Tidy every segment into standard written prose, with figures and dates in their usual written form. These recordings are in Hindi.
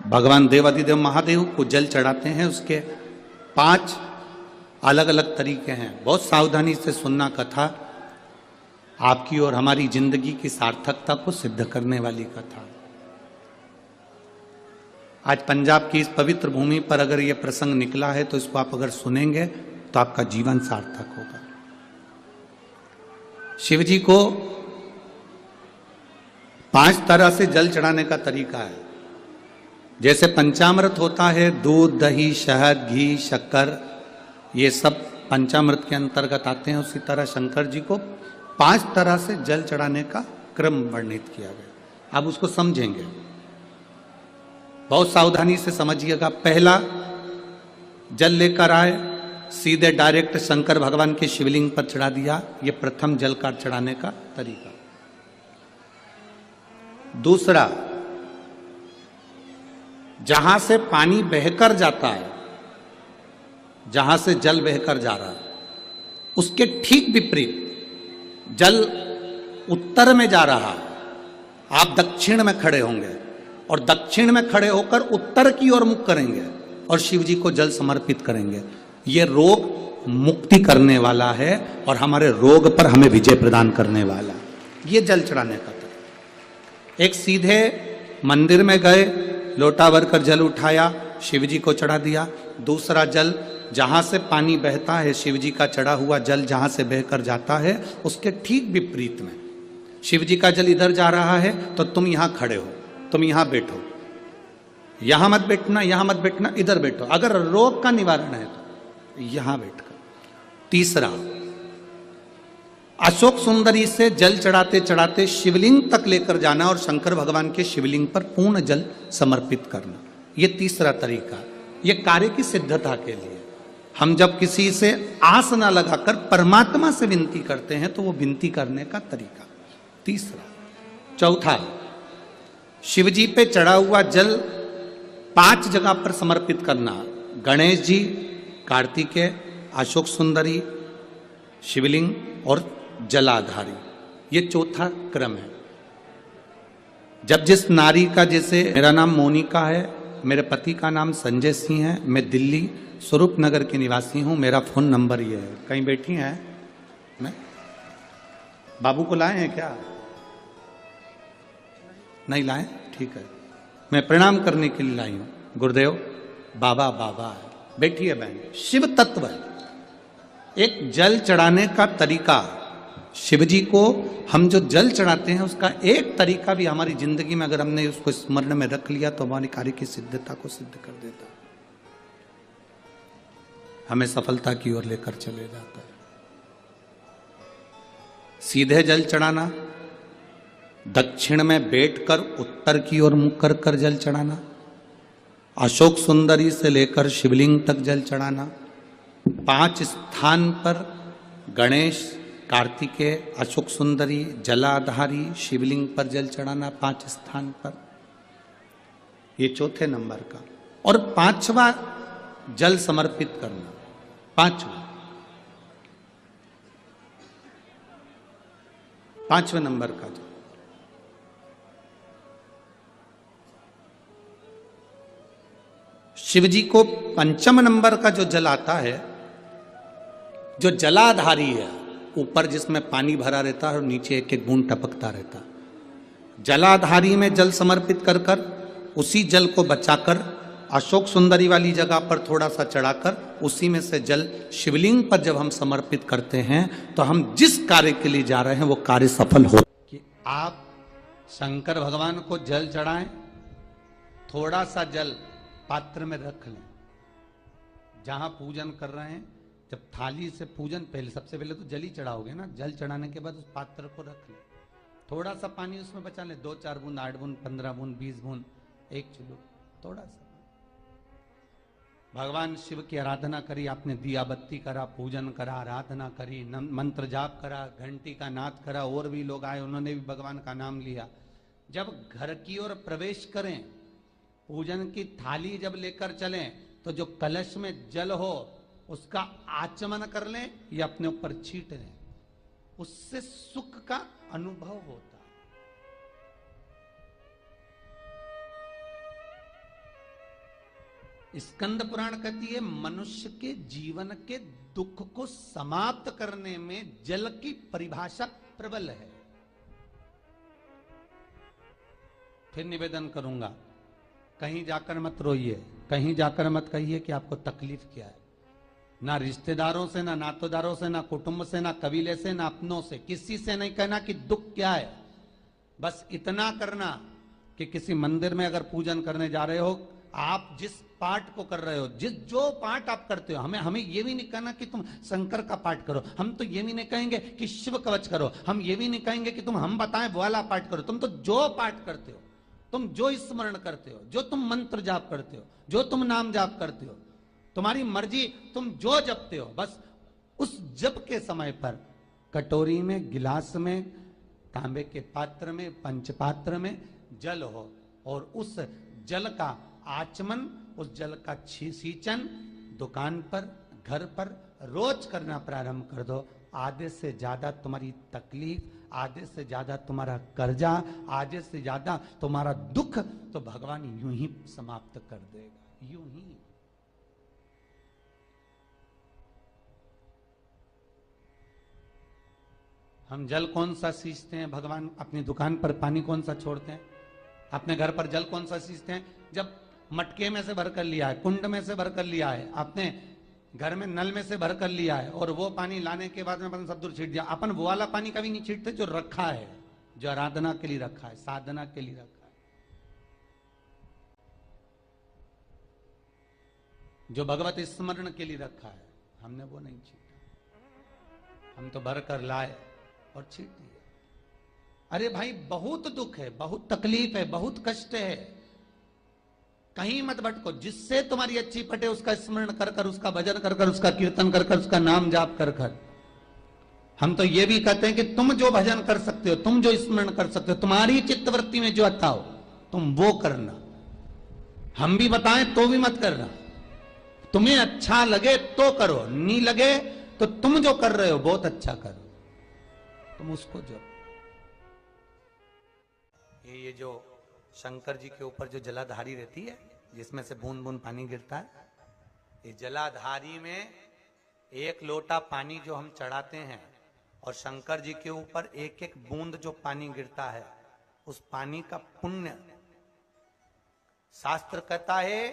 भगवान देवाधिदेव महादेव को जल चढ़ाते हैं। उसके 5 अलग अलग तरीके हैं। बहुत सावधानी से सुनना कथा, आपकी और हमारी जिंदगी की सार्थकता को सिद्ध करने वाली कथा। आज पंजाब की इस पवित्र भूमि पर अगर यह प्रसंग निकला है तो इसको आप अगर सुनेंगे तो आपका जीवन सार्थक होगा। शिव जी को 5 तरह से जल चढ़ाने का तरीका है। जैसे पंचामृत होता है, दूध, दही, शहद, घी, शक्कर, ये सब पंचामृत के अंतर्गत आते हैं। उसी तरह शंकर जी को 5 तरह से जल चढ़ाने का क्रम वर्णित किया गया। अब उसको समझेंगे, बहुत सावधानी से समझिएगा। पहला, जल लेकर आए, सीधे डायरेक्ट शंकर भगवान के शिवलिंग पर चढ़ा दिया। यह प्रथम जल का चढ़ाने का तरीका। दूसरा, जहां से पानी बहकर जाता है, जहां से जल बहकर जा रहा है, उसके ठीक विपरीत जल उत्तर में जा रहा है, आप दक्षिण में खड़े होंगे और दक्षिण में खड़े होकर उत्तर की ओर मुख करेंगे और शिव जी को जल समर्पित करेंगे। यह रोग मुक्ति करने वाला है और हमारे रोग पर हमें विजय प्रदान करने वाला। यह जल चढ़ाने का तरीका। एक, सीधे मंदिर में गए, लोटा भरकर जल उठाया, शिव जी को चढ़ा दिया। दूसरा, जल जहां से पानी बहता है, शिव जी का चढ़ा हुआ जल जहां से बहकर जाता है, उसके ठीक विपरीत में शिव जी का जल इधर जा रहा है तो तुम यहां खड़े हो, तुम यहां बैठो, यहां मत बैठना, यहां मत बैठना, इधर बैठो। अगर रोग का निवारण है तो यहां बैठकर। तीसरा, अशोक सुंदरी से जल चढ़ाते चढ़ाते शिवलिंग तक लेकर जाना और शंकर भगवान के शिवलिंग पर पूर्ण जल समर्पित करना। यह तीसरा तरीका। यह कार्य की सिद्धता के लिए। हम जब किसी से आस न लगाकर परमात्मा से विनती करते हैं तो वो विनती करने का तरीका। तीसरा। चौथा, शिव जी पे चढ़ा हुआ जल 5 जगह पर समर्पित करना। गणेश जी, कार्तिकेय, अशोक सुंदरी, शिवलिंग और जलाधारी। ये चौथा क्रम है। जब जिस नारी का, जैसे मेरा नाम मोनिका है, मेरे पति का नाम संजय सिंह है, मैं दिल्ली स्वरूप नगर के निवासी हूं, मेरा फोन नंबर ये है। कहीं बैठी हैं? मैं बाबू को लाए हैं क्या? नहीं लाए? ठीक है, मैं प्रणाम करने के लिए लाई हूं। गुरुदेव, बाबा बाबा है। बैठी है बहन। शिव तत्व है। एक जल चढ़ाने का तरीका, शिव जी को हम जो जल चढ़ाते हैं उसका एक तरीका भी हमारी जिंदगी में अगर हमने उसको स्मरण में रख लिया तो हमारी कार्य की सिद्धता को सिद्ध कर देता है, हमें सफलता की ओर लेकर चले जाता है। सीधे जल चढ़ाना, दक्षिण में बैठकर उत्तर की ओर मुख कर कर जल चढ़ाना, अशोक सुंदरी से लेकर शिवलिंग तक जल चढ़ाना, 5 स्थान पर गणेश, कार्तिकेय, अशोक सुंदरी, जलाधारी, शिवलिंग पर जल चढ़ाना 5 स्थान पर। ये चौथे नंबर का। और 5वां जल समर्पित करना। 5वें नंबर का जल। शिव जी को 5म नंबर का जो जल आता है, जो जलाधारी है, ऊपर जिसमें पानी भरा रहता है और नीचे एक एक बूंद टपकता रहता है। जलाधारी में जल समर्पित कर कर उसी जल को बचाकर अशोक सुंदरी वाली जगह पर थोड़ा सा चढ़ाकर उसी में से जल शिवलिंग पर जब हम समर्पित करते हैं तो हम जिस कार्य के लिए जा रहे हैं वो कार्य सफल हो। कि आप शंकर भगवान को जल चढ़ाएं, थोड़ा सा जल पात्र में रख लें। जहां पूजन कर रहे हैं, जब थाली से पूजन, पहले सबसे पहले तो जल ही चढ़ाओगे ना, जल चढ़ाने के बाद उस पात्र को रख ले, थोड़ा सा पानी उसमें बचा ले, 2-4 बूंद, 8 बूंद, 15 बूंद, 20 बूंद, 1 चुल्लू, थोड़ा सा। भगवान शिव की आराधना करी, आपने दिया बत्ती करा, पूजन करा, आराधना करी, मंत्र जाप करा, घंटी का नाद करा, और भी लोग आए, उन्होंने भी भगवान का नाम लिया। जब घर की ओर प्रवेश करें, पूजन की थाली जब लेकर चलें, तो जो कलश में जल हो उसका आचमन कर लें या अपने ऊपर छीट लें, उससे सुख का अनुभव होता है। स्कंद पुराण कहती है मनुष्य के जीवन के दुख को समाप्त करने में जल की परिभाषा प्रबल है। फिर निवेदन करूंगा, कहीं जाकर मत रोइए, कहीं जाकर मत कहिए कि आपको तकलीफ क्या है। ना रिश्तेदारों से, ना नातेदारों से, ना कुटुंब से, ना कबीले से, ना अपनों से, किसी से नहीं कहना कि दुख क्या है। बस इतना करना कि किसी मंदिर में अगर पूजन करने जा रहे हो, आप जिस पाठ को कर रहे हो, जो पाठ आप करते हो, हमें ये भी नहीं कहना कि तुम शंकर का पाठ करो, हम तो ये भी नहीं कहेंगे कि शिव कवच करो, हम ये भी नहीं कहेंगे कि तुम हम बताएं वो वाला पाठ करो। तुम तो जो पाठ करते हो, तुम जो स्मरण करते हो, जो तुम मंत्र जाप करते हो, जो तुम नाम जाप करते हो, तुम्हारी मर्जी, तुम जो जपते हो, बस उस जप के समय पर कटोरी में, गिलास में, तांबे के पात्र में, पंचपात्र में जल हो और उस जल का आचमन, उस जल का सींचन दुकान पर, घर पर रोज करना प्रारंभ कर दो। आधे से ज्यादा तुम्हारी तकलीफ, आधे से ज्यादा तुम्हारा कर्जा, आधे से ज्यादा तुम्हारा दुख तो भगवान यूं ही समाप्त कर देगा, यूं ही। हम जल कौन सा सींचते हैं भगवान अपनी दुकान पर, पानी कौन सा छोड़ते हैं अपने घर पर, जल कौन सा सींचते हैं? जब मटके में से भरकर लिया है, कुंड में से भरकर लिया है, अपने घर में नल में से भरकर लिया है, और वो पानी लाने के बाद में अपन सब दूर छीट दिया। अपन वो वाला पानी कभी नहीं छीटते जो रखा है, जो आराधना के लिए रखा है, साधना के लिए रखा है, जो भगवत स्मरण के लिए रखा है, हमने वो नहीं छीटा। हम तो भरकर लाए और छीट दिए। अरे भाई, बहुत दुख है, बहुत तकलीफ है, बहुत कष्ट है, कहीं मत भटको। जिससे तुम्हारी अच्छी पटे उसका स्मरण कर कर, उसका भजन कर कर, उसका कीर्तन कर कर, उसका नाम जाप कर कर। हम तो ये भी कहते हैं कि तुम जो भजन कर सकते हो, तुम जो स्मरण कर सकते हो, तुम्हारी चित्तवृत्ति में जो आता हो तुम वो करना। हम भी बताएं तो भी मत करना। तुम्हें अच्छा लगे तो करो, नहीं लगे तो तुम जो कर रहे हो बहुत अच्छा करो, तुम उसको जो। ये जो शंकर जी के ऊपर जो जलाधारी रहती है, जिसमें से बूंद बूंद पानी गिरता है, ये जलाधारी में एक लोटा पानी जो हम चढ़ाते हैं और शंकर जी के ऊपर एक एक बूंद जो पानी गिरता है, उस पानी का पुण्य, शास्त्र कहता है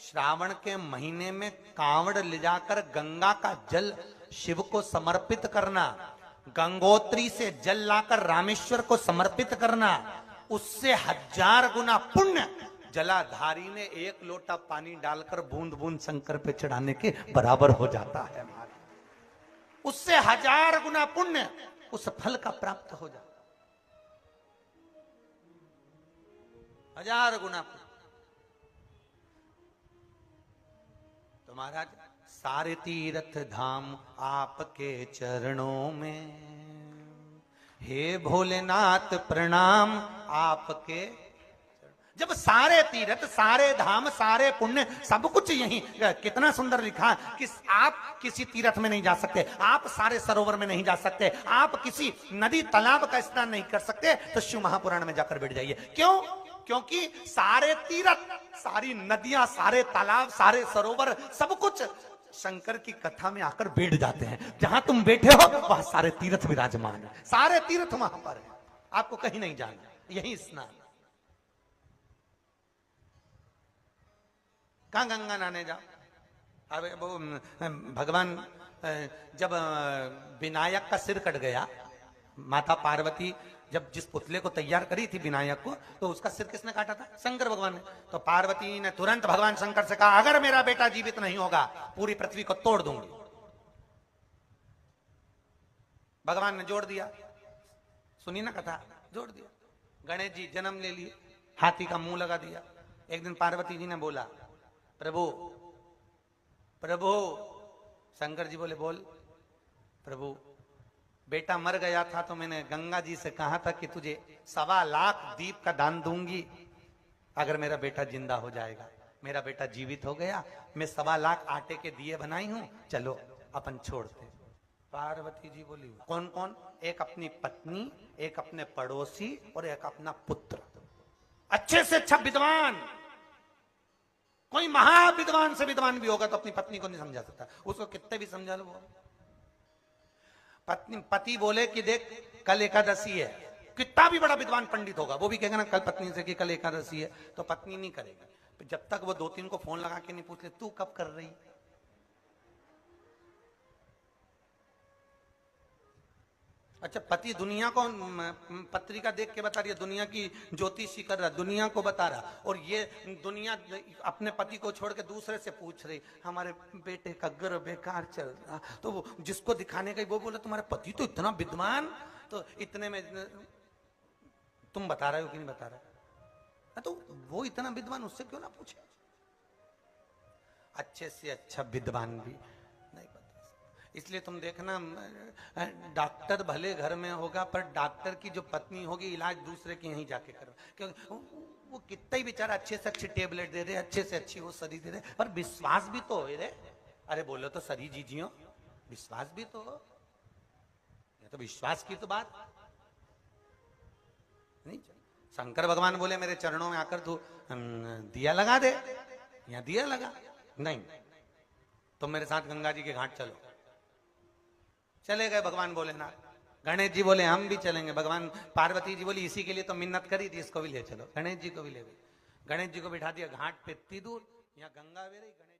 श्रावण के महीने में कांवड़ ले जाकर गंगा का जल शिव को समर्पित करना, गंगोत्री से जल लाकर रामेश्वर को समर्पित करना, उससे 1000 गुना पुण्य जलाधारी ने एक लोटा पानी डालकर बूंद बूंद शंकर पे चढ़ाने के बराबर हो जाता है। उससे 1000 गुना पुण्य उस फल का प्राप्त हो जाता, 1000 गुना पुण्य। तो महाराज, सारे तीर्थ धाम आपके चरणों में, हे भोलेनाथ प्रणाम आपके। जब सारे तीर्थ, सारे धाम, सारे पुण्य, सब कुछ यही, कितना सुंदर लिखा कि आप किसी तीर्थ में नहीं जा सकते, आप सारे सरोवर में नहीं जा सकते, आप किसी नदी तालाब का स्नान नहीं कर सकते, तो शिव महापुराण में जाकर बैठ जाइए। क्यों? क्योंकि सारे तीर्थ, सारी नदियां, सारे तालाब, सारे सरोवर, सब कुछ शंकर की कथा में आकर बैठ जाते हैं। जहां तुम बैठे हो वहां सारे तीर्थ विराजमान है, सारे तीर्थ वहां पर है, आपको कहीं नहीं जाना, यही स्नान। कहां गंगा नहाने जाओ? अब वो भगवान जब विनायक का सिर कट गया, माता पार्वती जब जिस पुतले को तैयार करी थी विनायक को, तो उसका सिर किसने काटा था? शंकर भगवान ने। तो पार्वती ने तुरंत भगवान शंकर से कहा, अगर मेरा बेटा जीवित नहीं होगा पूरी पृथ्वी को तोड़ दूंगी। भगवान ने जोड़ दिया, सुनी ना कथा, जोड़ दिया। गणेश जी जन्म ले लिए, हाथी का मुंह लगा दिया। एक दिन पार्वती जी ने बोला, प्रभु प्रभु, शंकर जी बोले बोल। प्रभु, बेटा मर गया था तो मैंने गंगा जी से कहा था कि तुझे 1.25 लाख दीप का दान दूंगी अगर मेरा बेटा जिंदा हो जाएगा। मेरा बेटा जीवित हो गया, मैं 1.25 लाख आटे के दिए बनाई हूं, चलो अपन छोड़ते। पार्वती जी बोली, कौन कौन? एक अपनी पत्नी, एक अपने पड़ोसी और एक अपना पुत्र, अच्छे से अच्छा विद्वान, कोई कोई महाविद्वान से विद्वान भी होगा तो अपनी पत्नी को नहीं समझा सकता, उसको कितने भी समझा लो वो। पति बोले कि देख कल एकादशी है, कितना भी बड़ा विद्वान पंडित होगा वो भी कहेगा ना कल पत्नी से कि कल एकादशी है, तो पत्नी नहीं करेगी जब तक वो 2-3 को फोन लगा के नहीं पूछ ले तू कब कर रही। अच्छा, पति दुनिया को पत्रिका देख के बता रही है, दुनिया की ज्योतिषी कर रहा, दुनिया को बता रहा, और ये दुनिया अपने पति को छोड़ के दूसरे से पूछ रही हमारे बेटे का गर्भ बेकार चल रहा, तो वो जिसको दिखाने का वो बोला तुम्हारा पति तो इतना विद्वान, तो इतने में तुम बता रहे हो कि नहीं बता रहे, तो वो इतना विद्वान उससे क्यों ना पूछे। अच्छे से अच्छा विद्वान भी नहीं बता सकता। इसलिए तुम देखना डॉक्टर भले घर में होगा पर डॉक्टर की जो पत्नी होगी इलाज दूसरे के यहीं जाके करो, क्योंकि वो कितना ही बेचारा अच्छे से अच्छी टेबलेट दे दे, अच्छे से अच्छी वो सरी दे दे, पर विश्वास भी तो हो रे। अरे बोलो तो सरी जीजियो, विश्वास भी तो हो, ये तो विश्वास की तो बात नहीं। शंकर भगवान बोले मेरे चरणों में आकर तू दिया लगा दे, या दिया लगा नहीं, तुम मेरे साथ गंगा जी के घाट चलो। चले गए भगवान भोलेनाथ। गणेश जी बोले हम भी चलेंगे। भगवान पार्वती जी बोली इसी के लिए तो मिन्नत करी थी, इसको भी ले चलो। गणेश जी को भी ले गए, गणेश जी को बिठा दिया घाट पे इतनी दूर, यहाँ गंगा बह रही, गणेश